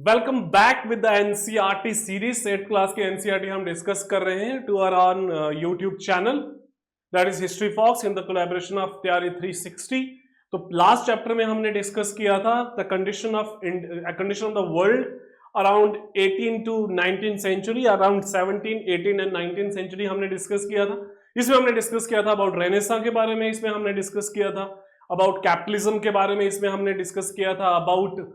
Welcome back with the NCERT series. 8th class के NCERT हम discuss कर रहे हैं to our on YouTube channel that is history fox in the collaboration of Taiyari 360। तो last chapter में हमने discuss किया था the condition of the world around 18 to 19 century, around 17, 18 and 19 century हमने डिस्कस किया था। इसमें हमने डिस्कस किया था अबाउट रेनेसां के बारे में, इसमें हमने डिस्कस किया था अबाउट कैपिटलिज्म के बारे में, इसमें हमने डिस्कस किया था अबाउट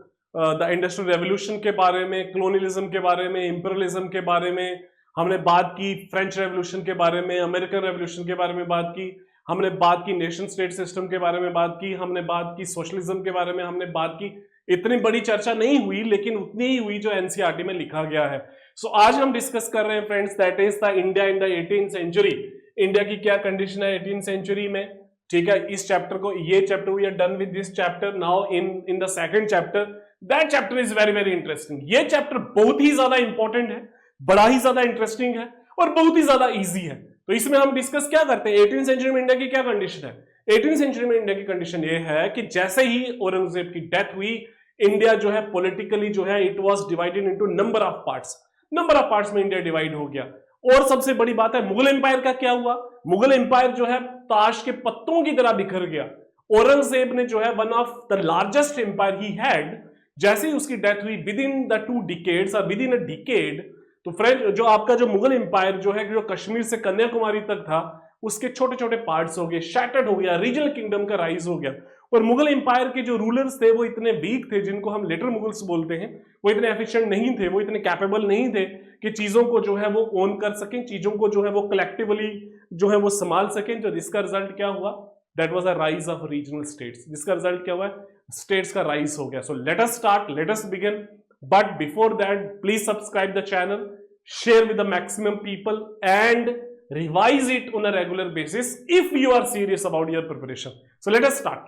द इंडस्ट्रियल रेवोल्यूशन के बारे में, कॉलोनियलिज्म के बारे में, इंपीरियलिज्म के बारे में हमने बात की, फ्रेंच रेवोल्यूशन के बारे में, अमेरिकन रेवोल्यूशन के बारे में बात की, हमने बात की नेशन स्टेट सिस्टम के बारे में बात की, हमने बात की सोशलिज्म के बारे में हमने बात की। इतनी बड़ी चर्चा नहीं हुई लेकिन उतनी ही हुई जो एनसीईआरटी में लिखा गया है। सो आज हम डिस्कस कर रहे हैं friends that is the India in the 18th century. India की क्या कंडीशन है 18th सेंचुरी में, ठीक है। इस चैप्टर को, ये chapter we are done with this chapter. Now in the second chapter, that chapter is very very interesting. ये चैप्टर बहुत ही ज्यादा इंपॉर्टेंट है, बड़ा ही ज्यादा इंटरेस्टिंग है और बहुत ही ज्यादा इजी है। तो इसमें हम डिस्कस क्या करते हैं, 18th सेंचुरी में इंडिया की क्या कंडीशन है। 18th सेंचुरी में इंडिया की कंडीशन ये है कि जैसे ही औरंगजेब की डेथ हुई, इंडिया जो है पॉलिटिकली जो है it was divided into number of parts में इंडिया डिवाइड हो गया। और सबसे बड़ी बात है मुगल एम्पायर का क्या हुआ। मुगल एम्पायर जो है ताश के पत्तों की तरह बिखर गया। औरंगजेब ने जो है one of the largest empire he had, जैसे ही उसकी डेथ हुई विद इन द 2 डिकेड्स और विद इन अ डिकेड, तो फ्रेंड जो आपका जो मुगल एम्पायर जो है, जो कश्मीर से कन्याकुमारी तक था, उसके छोटे छोटे पार्ट्स हो गए, शैटर्ड हो गया, रीजनल किंगडम का राइज हो गया। और मुगल एम्पायर के जो रूलर्स थे वो इतने वीक थे, जिनको हम लेटर मुगल्स बोलते हैं, वो इतने एफिशिएंट नहीं थे, वो इतने कैपेबल नहीं थे कि चीजों को जो है वो ओन कर सकें, चीजों को जो है वो कलेक्टिवली जो है वो संभाल सकें। जो जिसका रिजल्ट क्या हुआ, that was a rise of regional states. जिसका रिजल्ट क्या हुआ, स्टेट्स का राइज हो गया। So let us start, let us begin, but before that please subscribe the channel, share with the maximum people and revise it on a regular basis if you are serious about your preparation. So let us start.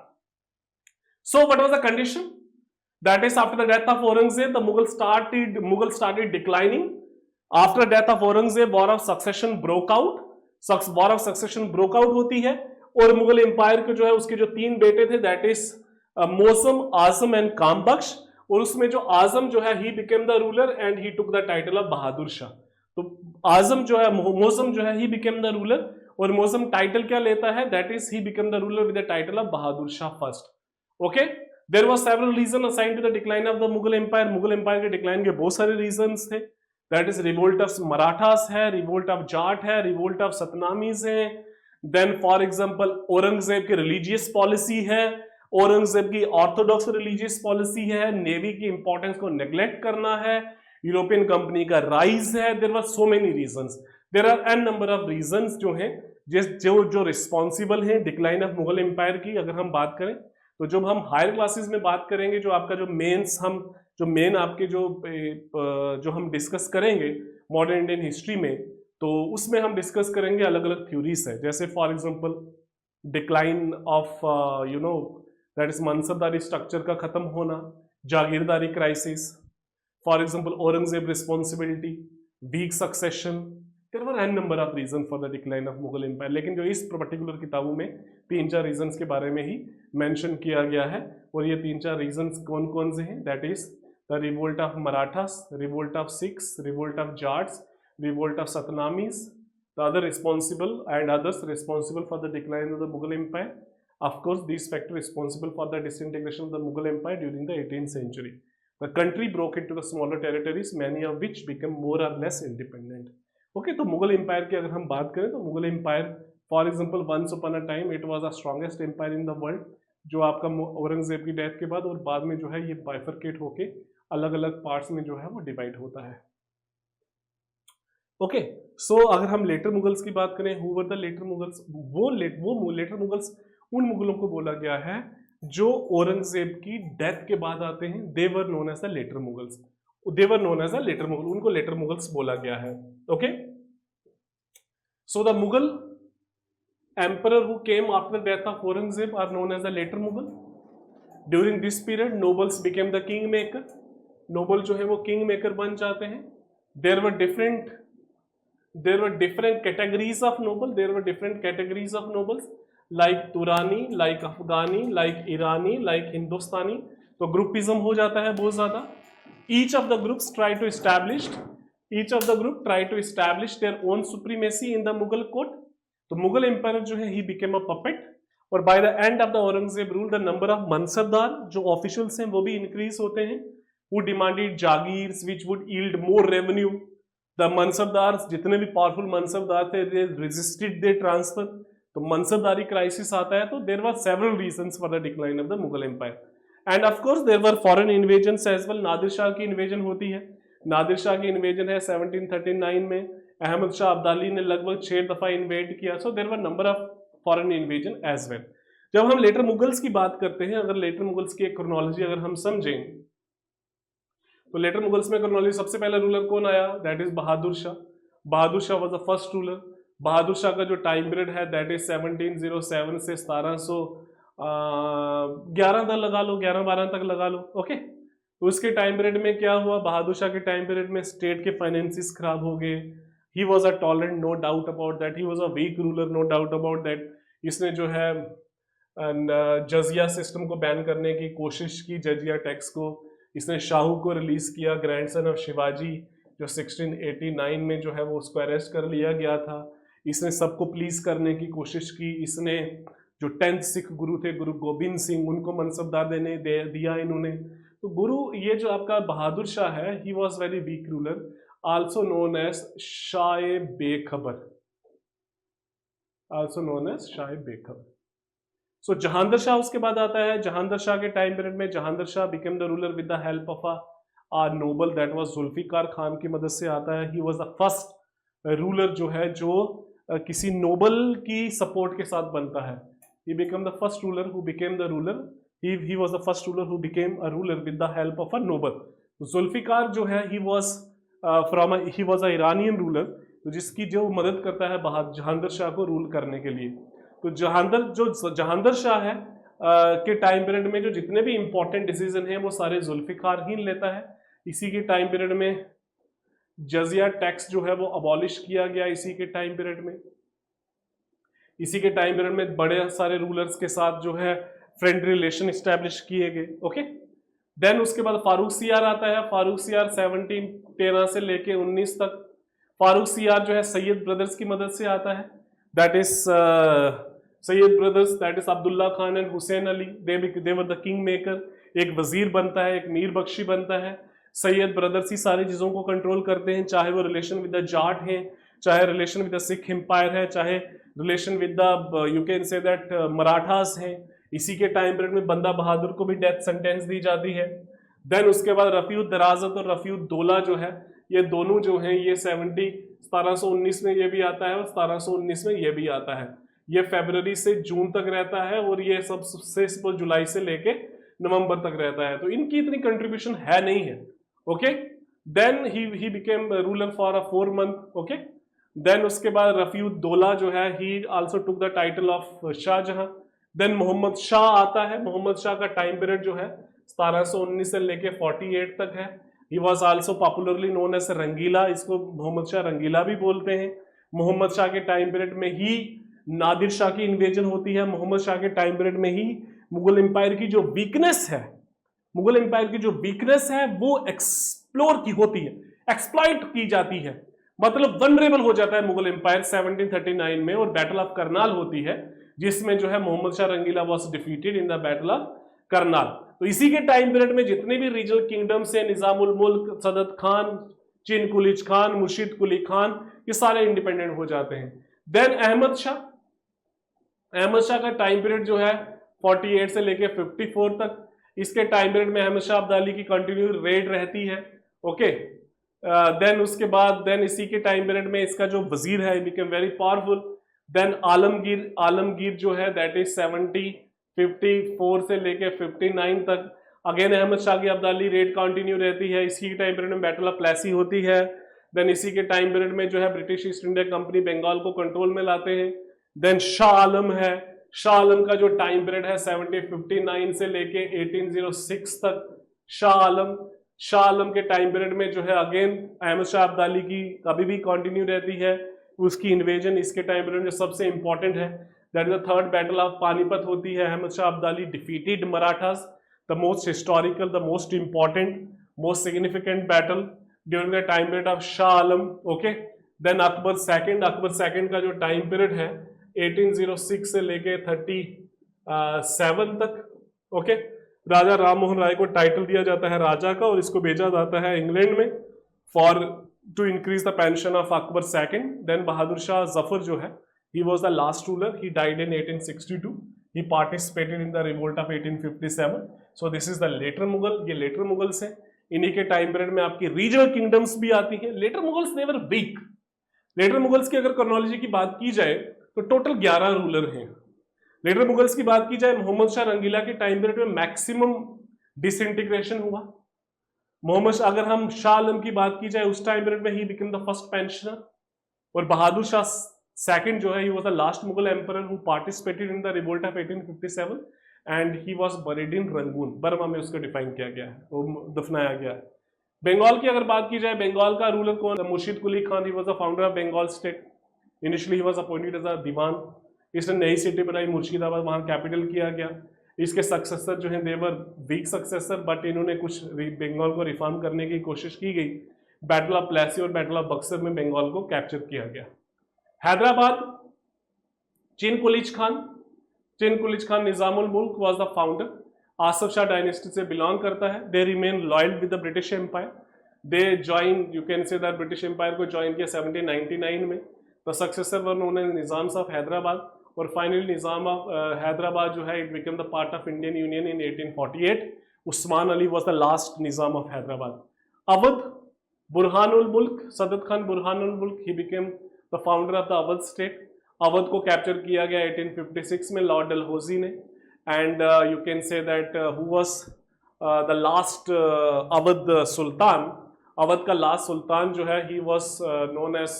So what was the condition? That is, after the death of Aurangzeb, the Mughal started declining. After death of Aurangzeb, war of succession broke out. War of succession broke out होती है और Mughal empire के जो है उसके जो 3 बेटे थे, दैट इज मौसम, आजम एंड कामबख्श। और उसमें जो आजम जो है he became the ruler and he took the title of Bahadur Shah. तो आजम जो है, मौसम जो है ही बिकेम द रूलर, और मौसम टाइटल क्या लेता है, that is he became the ruler with the title of Bahadur Shah first. Okay, there was several reason assigned to the decline of the Mughal empire. Mughal empire के डिक्लाइन के बहुत सारे रीजंस थे, that is revolt of Marathas है, revolt of Jat है, revolt of सतनामीज है, then for example Aurangzeb की religious policy है, औरंगजेब की ऑर्थोडॉक्स रिलीजियस पॉलिसी है, नेवी की इंपॉर्टेंस को नेग्लेक्ट करना है, यूरोपियन कंपनी का राइज है। There were so many reasons, there are an number of reasons जो हैं जो रिस्पॉन्सिबल हैं डिक्लाइन ऑफ मुगल एम्पायर की। अगर हम बात करें तो जब हम हायर क्लासेस में बात करेंगे, जो आपका जो मेन आपके जो हम डिस्कस करेंगे मॉडर्न इंडियन हिस्ट्री में, तो उसमें हम डिस्कस करेंगे अलग अलग थ्योरीज है। जैसे for example decline of that is mansabdari structure का खत्म होना, jagirdari crisis, for example Aurangzeb responsibility, weak succession. There were an number of reason for the decline of Mughal empire. लेकिन जो इस पर्टिकुलर किताबों में 3-4 रीजंस के बारे में ही मेंशन किया गया है, और ये 3-4 रीजंस कौन कौन से हैं, that is the revolt of Marathas, revolt of Sikhs, revolt of Jats, revolt of Satnamis, the other responsible and others responsible for the decline of the Mughal empire. Of course, these factors responsible for the disintegration of the Mughal Empire during the 18th century. The country broke into the smaller territories, many of which became more or less independent. Okay, तो Mughal empire की अगर हम बात करें तो Mughal empire for example once upon a time it was the strongest empire in the world, जो आपका औरंगजेब की डेथ के बाद और बाद में जो है ये बाइफरकेट होके अलग अलग पार्ट्स में जो है वो डिवाइड होता है। ओके, सो अगर हम लेटर मुगल्स की बात करें, who were the later Mughals, वो लेटर मुगल्स उन मुगलों को बोला गया है जो औरंगजेब की डेथ के बाद आते हैं। They were known as the later Mughals, they were known as the later Mughal, उनको लेटर मुगल्स बोला गया है। Okay, so the Mughal emperor who came after the death of Aurangzeb are known as the later Mughal. During this period nobles became the king maker, noble जो है वो king maker बन जाते हैं। There were different categories of noble, there were different categories of nobles, like तुरानी, like Afghani, like Irani, like हिंदुस्तानी। तो groupism हो जाता है बहुत ज्यादा। each of the groups tried to establish their own supremacy in the Mughal court. तो Mughal empire जो है he became a puppet, और by the end of the Aurangzeb rule the number of mansabdar जो ऑफिशियल्स हैं वो भी इंक्रीज होते हैं, who demanded jagirs which would yield more revenue. The mansabdar जितने भी पावरफुल मनसबदार थे they resisted their transfer. तो मनसबदारी क्राइसिस आता है, तो there were several reasons for the decline of the Mughal empire, and of course there were foreign invasions as well. Nadir Shah की invasion होती है, नादिर शाह की इन्वेजन है 1739 में. अहमद शाह अब्दाली ने लगभग 6 दफा इन्वेड किया. So there were number of foreign invasion as well. जब हम लेटर मुगल्स की बात करते हैं, अगर लेटर मुगल्स की एक क्रोनोलॉजी अगर हम समझें, तो लेटर मुगल्स में क्रोनोलॉजी सबसे पहला रूलर कौन आया, that is Bahadur Shah. Bahadur Shah was the first ruler. Bahadur Shah का जो टाइम पीरियड है दैट इज 1707 से 1711 तक लगा लो, 11-12 तक लगा लो. ओके, तो उसके टाइम पीरियड में क्या हुआ, बहादुर शाह के टाइम पीरियड में स्टेट के फाइनेंसिस खराब हो गए. He was a tolerant, no doubt about that. He was a weak ruler, no doubt about that. इसने जो है जजिया सिस्टम को बैन करने की कोशिश की, जजिया टैक्स को. इसने शाहू को रिलीज किया, ग्रैंडसन ऑफ शिवाजी, जो 1689 में जो है वो उसको अरेस्ट कर लिया गया था. इसने सबको प्लीज करने की कोशिश की. इसने जो 10th सिख गुरु थे, गुरु गोबिंद सिंह, उनको मनसबदार दिया इन्होंने. तो गुरु ये जो आपका बहादुर शाह है, he was very weak ruler, also known as Shah Bekhabar, also known as Shah बेखबर. सो जहांदर शाह उसके बाद आता है. जहांदर शाह के टाइम पीरियड में Jahandar Shah became the ruler with the help of a noble, that was Zulfiqar Khan की मदद से आता है. He was the first ruler जो है जो किसी नोबल की सपोर्ट के साथ बनता है. he became the first ruler who became the ruler, he was the first ruler who became a ruler with the help of a noble. Zulfikar जो है he was a Iranian ruler, तो जिसकी जो मदद करता है जहांदर शाह को रूल करने के लिए. तो जहांदर शाह है के टाइम पीरियड में जो जितने भी इंपॉर्टेंट डिसीजन हैं वो सारे जुल्फिकार ही लेता है. इसी के टाइम पीरियड में जजिया टैक्स जो है वो अबॉलिश किया गया. इसी के टाइम पीरियड में बड़े सारे रूलर्स के साथ जो है फ्रेंड रिलेशन एस्टैब्लिश किए गए. ओके, देन उसके बाद फारूक सियार आता है. फारूक सियार 1713 से लेके 19 तक. फारूक सियार जो है सैयद ब्रदर्स की मदद से आता है. That is Syed brothers, that is Abdullah Khan and Hussain Ali, they were the king maker. एक वजीर बनता है, एक मीर बख्शी बनता है. सैयद ब्रदर्स ही सारी चीज़ों को कंट्रोल करते हैं, चाहे वो रिलेशन विद द जाट हैं, चाहे relation with the Sikh empire है, चाहे relation with the you can say that Marathas हैं. इसी के टाइम पीरियड में बंदा बहादुर को भी डेथ सेंटेंस दी जाती है. देन उसके बाद रफ़ीउद दराजत और रफ़ीउद दौला जो है, ये दोनों जो हैं ये 1719 में ये भी आता है और 1719 में ये भी आता है. ये फरवरी से जून तक रहता है और ये सबसे जुलाई से लेके नवंबर तक रहता है. तो इनकी इतनी कंट्रीब्यूशन है नहीं है. Okay, then he became ruler for a 4 month. Okay, then उसके बाद रफ़ीउद दौला जो है he also took the title of Shahjahan. Then Mohammad Shah आता है. मोहम्मद शाह का टाइम पीरियड जो है 1719 से लेके 48 तक है. He was also popularly known as Rangila, इसको मोहम्मद शाह रंगीला भी बोलते हैं. मोहम्मद शाह के टाइम पीरियड में ही नादिर शाह की इन्वेजन होती है. मोहम्मद शाह के टाइम पीरियड में ही मुगल एम्पायर की जो वीकनेस है वो एक्सप्लोर की होती है, एक्सप्लॉइट की जाती है, मतलब वनरेबल हो जाता है मुगल एम्पायर 1739 में. और बैटल ऑफ करनाल होती है जिसमें जो है Mohammad Shah Rangila was defeated in the battle of Karnal. तो इसी के टाइम पीरियड में जितने भी रीजनल किंगडम्स हैं, निजामुल मुल्क, सदत खान, चिन कुलिच खान, मुर्शिद कुली खान, ये सारे इंडिपेंडेंट हो जाते हैं. देन अहमद शाह का टाइम पीरियड जो है 48 से लेके 54 तक. इसके टाइम पीरियड में अहमद शाह अब्दाली की कंटिन्यू रेड रहती है. ओके, देन उसके बाद इसी के टाइम पीरियड में इसका जो वजीर है become very powerful. Then Alamgir जो है दैट इज 54 से लेके 59 तक. अगेन अहमद शाह की अब्दाली रेड कंटिन्यू रहती है. इसी के टाइम पीरियड में बैटल ऑफ प्लेसी होती है. देन इसी के टाइम पीरियड में जो है British East India Company Bengal को कंट्रोल में लाते हैं. देन शाह आलम है. शाह आलम का जो टाइम पीरियड है 1759 से लेके 1806 तक. शाह आलम के टाइम पीरियड में जो है अगेन अहमद शाह अब्दाली की कभी भी कंटिन्यू रहती है. उसकी इन्वेजन इसके टाइम पीरियड में जो सबसे इंपॉर्टेंट है that is the third battle of Panipat होती है. Ahmad Shah Abdali defeated Marathas, the most historical, the most important. most significant battle during the time period of Shah Alam. Okay, then Akbar second का जो टाइम पीरियड है 1806 से लेके 37 तक. ओके, राजा राम मोहन राय को टाइटल दिया जाता है राजा का और इसको भेजा जाता है इंग्लैंड में for to increase the pension of Akbar second. Then Bahadur Shah Zafar जो है, he was the last ruler, he died in 1862. he participated in the revolt of 1857. so this is the later Mughal. ये later Mughals हैं. इन्हीं के time period में आपकी regional kingdoms भी आती हैं. Later Mughals never weak. Later Mughals की अगर क्रोनोलॉजी की बात की जाए तो टोटल 11 रूलर हैं. लेटर मुगल्स की बात की जाए, मोहम्मद शाह रंगीला के टाइम पीरियड में मैक्सिमम डिसइंटीग्रेशन हुआ. मोहम्मद अगर हम शाह आलम की बात की जाए उस टाइम पीरियड में he become the first pensioner. और बहादुर शाह सेकंड जो है, he was the last Mughal emperor who participated in the revolt of 1857 and he was buried in Rangoon. Burma में उसको डिफाइन किया गया है, वो दफनाया गया है. बंगाल की अगर बात की जाए, बंगाल का रूलर कौन? मुर्शिद Quli Khan. he was the founder of Bengal state. initially he was appointed as a दीवान. इसने नई सिटी बनाई मुर्शिदाबाद, वहाँ कैपिटल किया गया. इसके सक्सेसर जो हैं देवर वीक सक्सेसर, बट इन्होंने कुछ बंगाल को रिफॉर्म करने की कोशिश की गई. बैटल ऑफ प्लेसी और बैटल ऑफ बक्सर में बंगाल को कैप्चर किया गया. Hyderabad, Chin Qulich Khan Nizamul Mulk was the founder. Asaf Shah dynasty से बिलोंग करता है. They remain loyal with the British empire. They join, you can say that British empire को ज्वाइन किया 1799 में. The successor were known as Nizam of Hyderabad. और फाइनली निजाम ऑफ हैदराबाद जो है, it become the part of Indian union in 1848. Usman Ali was the last Nizam of Hyderabad. Awadh, Burhanul Mulk, Saadat Khan Burhanul Mulk, he became the founder of the Awadh state. Awadh को capture किया गया 1856 में लॉर्ड डलहौजी ने. And you can say that who was the last Awadh sultan. Awadh का last sultan जो है, he was known as,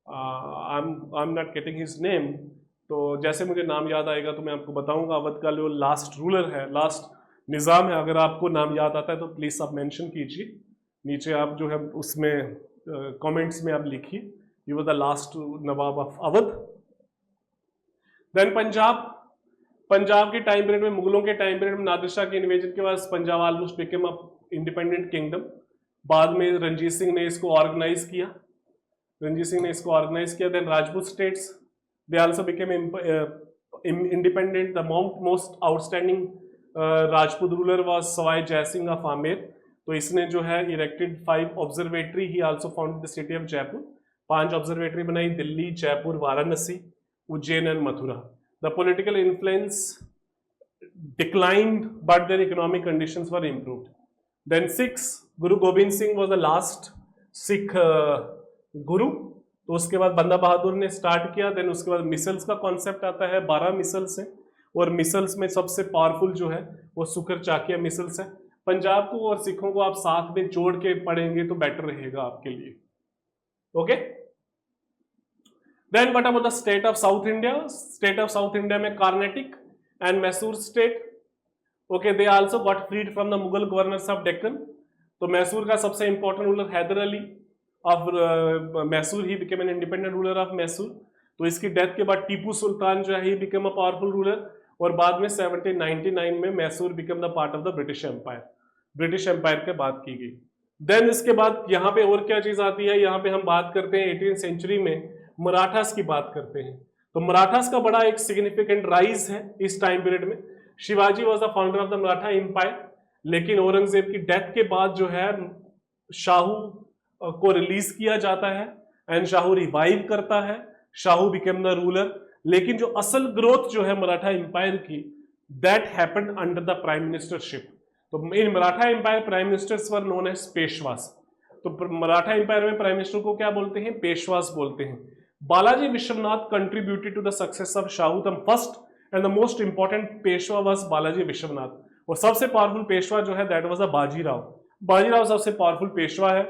I am not getting his name. तो जैसे मुझे नाम याद आएगा तो मैं आपको बताऊंगा. अवध का जो लास्ट रूलर है, लास्ट निज़ाम है, अगर आपको नाम याद आता है तो प्लीज़ आप मेंशन कीजिए नीचे. आप जो है उसमें कमेंट्स में आप लिखिए. He was the last Nawab of Awadh. Then Punjab के टाइम पीरियड में, मुगलों के टाइम पीरियड में नादिर शाह के इन्वेजन के बाद Punjab almost became a independent kingdom. बाद में रंजीत सिंह ने इसको ऑर्गेनाइज किया. Then Rajput states, they also became independent. The most outstanding Rajput ruler was Sawai Jai Singh of Amer. तो इसने जो है erected 5 observatory. He also founded the city of Jaipur. 5 observatory बनाई, Delhi, Jaipur, Varanasi, Ujjain and Mathura. The political influence declined but their economic conditions were improved. Then 6, Guru Govind Singh was the last Sikh गुरु. तो उसके बाद बंदा बहादुर ने स्टार्ट किया. देन उसके बाद मिसल्स का कॉन्सेप्ट आता है. 12 मिसल्स हैं और मिसल्स में सबसे पावरफुल जो है वो सुकर चाकिया मिसल्स है. पंजाब को और सिखों को आप साथ में जोड़ के पढ़ेंगे तो बेटर रहेगा आपके लिए. Okay, then what about the state of South India? State of South India में Carnatic and Mysore state. Okay, they also got freed from the Mughal governors of Deccan. तो मैसूर का सबसे important ruler Hyder Ali of Mysore, he became an independent ruler of Mysore. तो इसकी death के बाद टीपू सुल्तान जो है, he became a powerful ruler. और बाद में 1799 में Mysore become the part of the British empire. British empire की बात की गई. देन इसके बाद यहाँ पे और क्या चीज आती है? यहाँ पे हम बात करते हैं 18th सेंचुरी में मराठास की बात करते हैं. तो मराठास का बड़ा एक सिग्निफिकेंट राइज है इस टाइम पीरियड में. Shivaji was the founder of the Maratha empire. लेकिन औरंगजेब की डेथ के बाद जो है शाहू को रिलीज किया जाता है एंड शाहू रिवाइव करता है. Shahu became the ruler. लेकिन जो असल ग्रोथ जो है मराठा एम्पायर की, that happened under the prime ministership. तो in Maratha empire prime ministers were known as Peshwas. तो मराठा एम्पायर में प्राइम मिनिस्टर को क्या बोलते हैं? पेशवास बोलते हैं. Balaji Vishwanath contributed to the success of Shahu. The first and the most important Peshwa was Balaji Vishwanath. और सबसे पावरफुल पेशवा जो है that was the Bajirao. Bajirao सबसे पावरफुल पेशवा है.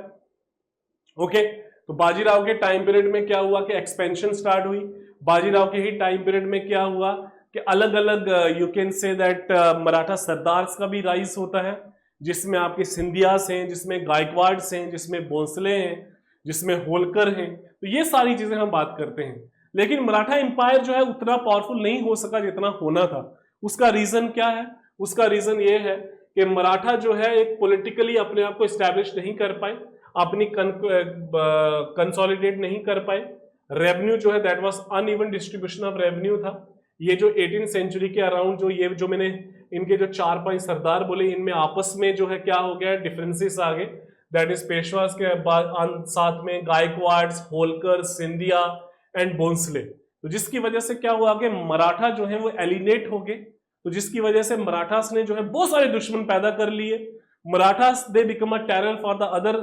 ओके, तो बाजीराव के टाइम पीरियड में क्या हुआ कि एक्सपेंशन स्टार्ट हुई. बाजीराव के ही टाइम पीरियड में क्या हुआ कि अलग अलग you can say that Maratha sardars का भी राइज होता है, जिसमें आपके सिंधियास हैं, जिसमें गायकवाड्स हैं, जिसमें भोंसले हैं, जिसमें होलकर हैं. तो ये सारी चीजें हम बात करते हैं. लेकिन मराठा एम्पायर जो है उतना पावरफुल नहीं हो सका जितना होना था. उसका रीजन क्या है? उसका रीजन ये है कि मराठा जो है एक पॉलिटिकली अपने आप को स्टैब्लिश नहीं कर पाए, अपनी कंसोलिडेट नहीं कर पाए। रेवेन्यू जो है that was uneven distribution of revenue था। ये जो 18th सेंचुरी के अराउंड जो ये जो मैंने इनके जो 4-5 सरदार बोले, इनमें आपस में जो है क्या हो गया, डिफरेंसेस आ गए। दैट इज पेशवास के बाद साथ में गायकवाड्स, होलकर, सिंधिया एंड भोंसले। तो जिसकी वजह से क्या हुआ कि मराठा जो है वो एलिनेट हो गए। तो जिसकी वजह से मराठास ने जो है बहुत सारे दुश्मन पैदा कर लिए। Marathas they become a terror for the other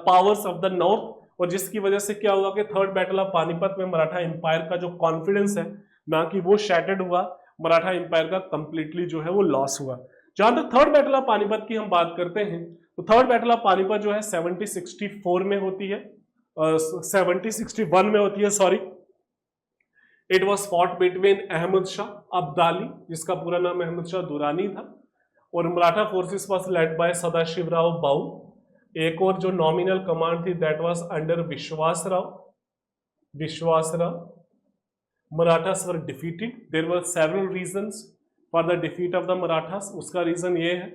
powers of the north. और जिसकी वजह से क्या हुआ कि थर्ड बैटल ऑफ पानीपत में मराठा एम्पायर का जो कॉन्फिडेंस है ना कि वो शैटर्ड हुआ, मराठा एम्पायर का कंप्लीटली जो है वो लॉस हुआ। जहां तक थर्ड बैटल ऑफ पानीपत की हम बात करते हैं तो थर्ड बैटल ऑफ पानीपत जो है 1764 में होती है, 1761 में होती है, sorry. It was fought between Ahmad Shah Abdali, जिसका पूरा नाम अहमद शाह दुरानी था, और Maratha forces was led by Sadashivrao Bhau. एक और जो नॉमिनल कमांड थी that was under Vishwasrao. Marathas were defeated. There were several reasons for the defeat of the Marathas. उसका रीजन ये है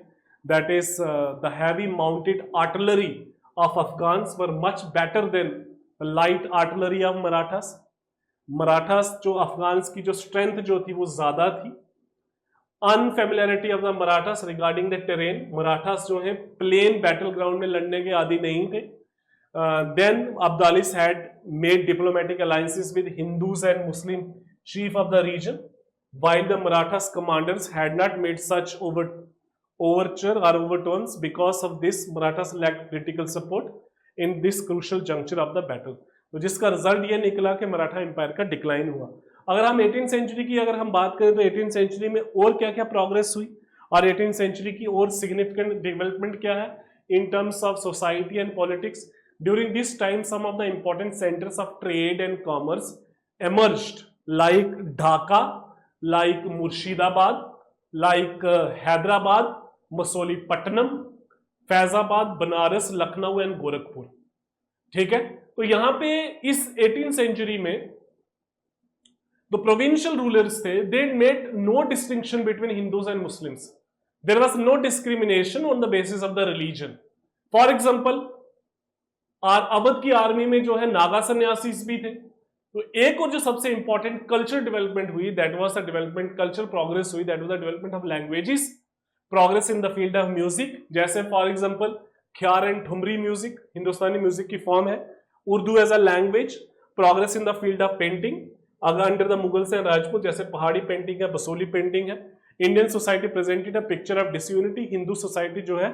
that is the heavy mounted artillery of Afghans were much better than light artillery of Marathas. Marathas जो Afghans की जो strength जो थी वो ज्यादा थी। Unfamiliarity of the Marathas regarding the terrain. Marathas जो है प्लेन बैटल ग्राउंड में लड़ने के आदी नहीं थे। Then Abdalis had made diplomatic alliances with Hindus and Muslim chief of the region, while the Marathas commanders had not made such overture or overtones. Because of this, Marathas lacked critical support in this crucial juncture of the battle. तो जिसका result ये निकला कि Maratha empire का decline हुआ। अगर हम 18th century की अगर हम बात करें तो 18th सेंचुरी में और क्या क्या प्रोग्रेस हुई और 18th सेंचुरी की और सिग्निफिकेंट डेवलपमेंट क्या है in terms of society and politics. During this time some of the important centres of trade and commerce emerged like Dhaka, like Murshidabad, like Hyderabad, Masulipatanam, Faizabad, Banaras, Lucknow and Gorakhpur. ठीक है, तो यहां पे इस 18th सेंचुरी में जो प्रोविंशियल रूलर्स थे they made no distinction between Hindus and Muslims. There was no discrimination on the basis of the religion. For example Awadh की आर्मी में जो है नागा सन्यासीस भी थे। तो एक और जो सबसे इंपॉर्टेंट कल्चर डेवलपमेंट हुई that was the development, culture progress हुई that was the development of languages, progress in the field of music. जैसे for example khayal and thumri music Hindustani music की फॉर्म है। Urdu as a language, progress in the field of painting अगर under the Mughals and Rajput, जैसे Pahari painting है, Basohli painting है। Indian society presented a picture of disunity. Hindu society जो है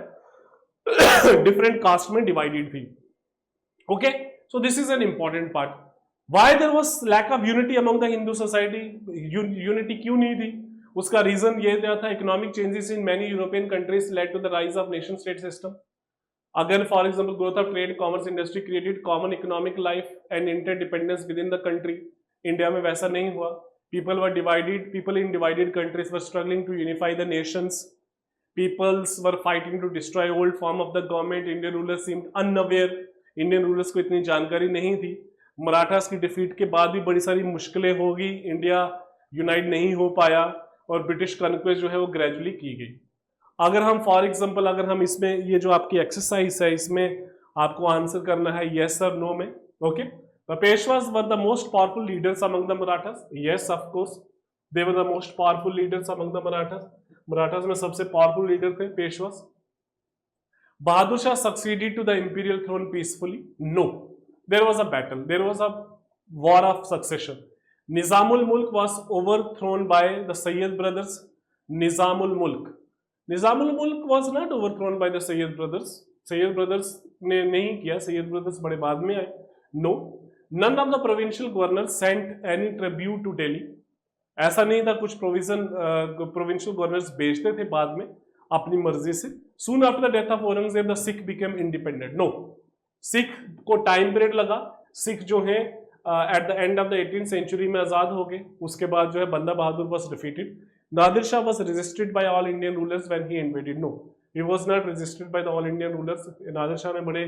different caste में डिवाइडेड थी। Okay, so this is an important part. Why there was lack of unity among the Hindu society? Unity क्यों नहीं थी? उसका रीजन ये था economic changes in many European countries led to the rise of nation state system. Again for example growth of trade commerce industry created common economic life and interdependence within the country. India में वैसा नहीं हुआ। People were divided, people in divided countries were struggling to unify the nations. Peoples were fighting to destroy old form of the government. Indian rulers seemed unaware. Indian rulers को इतनी जानकारी नहीं थी। मराठास की डिफीट के बाद भी बड़ी सारी मुश्किलें होगी, इंडिया यूनाइट नहीं हो पाया और ब्रिटिश कॉन्क्वेस्ट जो है वो ग्रेजुअली की गई। अगर हम फॉर एग्जांपल अगर हम इसमें ये जो आपकी एक्सरसाइज है इसमें आपको आंसर करना है यस और नो में। Okay, the Peshwas were the most powerful leaders among the Marathas. Yes, of course they were the most powerful leaders among the Marathas. Marathas में सबसे पावरफुल लीडर थे Peshwas. Bahadur Shah succeeded to the imperial throne peacefully? No, there was a battle, there was a war of succession. Nizamul Mulk was overthrown by the Sayyid brothers. Nizamul Mulk was not overthrown by the Sayyid brothers. Sayyid brothers ने नहीं किया, Sayyid brothers बड़े बाद में आए। No, none of the provincial governors sent any tribute to Delhi. ऐसा नहीं था, कुछ provincial governors भेजते थे बाद में अपनी मर्जी से। Soon after the death of Aurangzeb, the Sikh became independent. No, Sikh को टाइम पीरियड लगा। सिख जो है at the end of the 18th century में आजाद हो गए। उसके बाद जो है Banda Bahadur was defeated. Nadir Shah was resisted by all Indian rulers when he invaded. No, he was not resisted by the all Indian rulers. Nadir Shah ने बड़े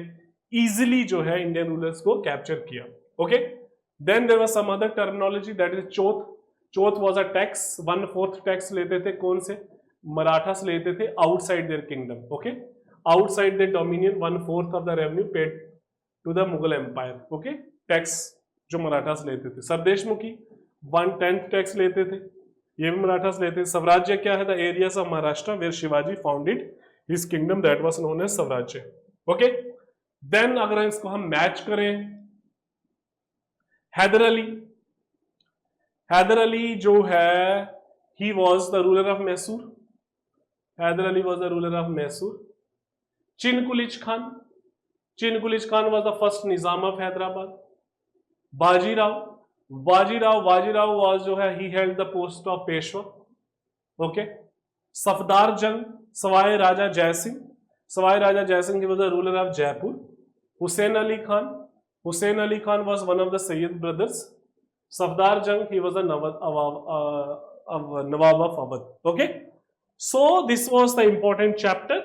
इजीली जो है इंडियन रूलर्स को कैप्चर किया। Okay, then there was some other terminology that is chauth. Chauth was a tax, 1/4 tax लेते थे। कौन से? मराठास लेते थे outside their kingdom, okay, outside their dominion 1/4 of the revenue paid to the Mughal empire, okay, tax जो मराठास लेते थे। सरदेशमुखी 1/10 टैक्स लेते थे, ये भी मराठास लेते थे। स्वराज्य क्या है? The areas of Maharashtra where Shivaji founded his kingdom that was known as Swarajya, okay. Then अगर इसको हम मैच करें, हैदर अली, हैदर अली जो है he was the ruler of Mysore, Haider Ali was the ruler of Mysore. Chinqilich Khan, Chinqilich Khan was the first Nizam of Hyderabad. Bajirao, Bajirao was जो है he held the post of Peshwa, okay. Safdar Jang, Sawai Raja Jaisingh, Sawai Raja Jaisingh was the ruler of Jaipur. Hussain Ali Khan, Hussain Ali Khan was one of the Sayyid brothers. Safdar Jang he was the Nawab of Awadh, okay. So this was the important chapter.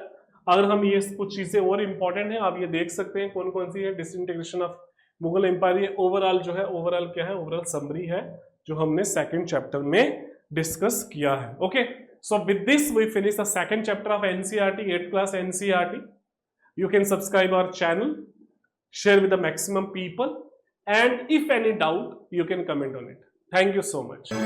अगर हम ये कुछ चीजें और important है, आप ये देख सकते हैं कौन कौन सी है। डिसइंटीग्रेशन ऑफ मुगल एम्पायर, ये ओवरऑल जो है, ओवरऑल क्या है, ओवरऑल समरी है जो हमने सेकंड चैप्टर में डिस्कस किया है, okay. So with this we finish the second chapter of NCERT, 8th class NCERT. You can subscribe our channel, share with the maximum people, and if any doubt, you can comment on it. Thank you so much.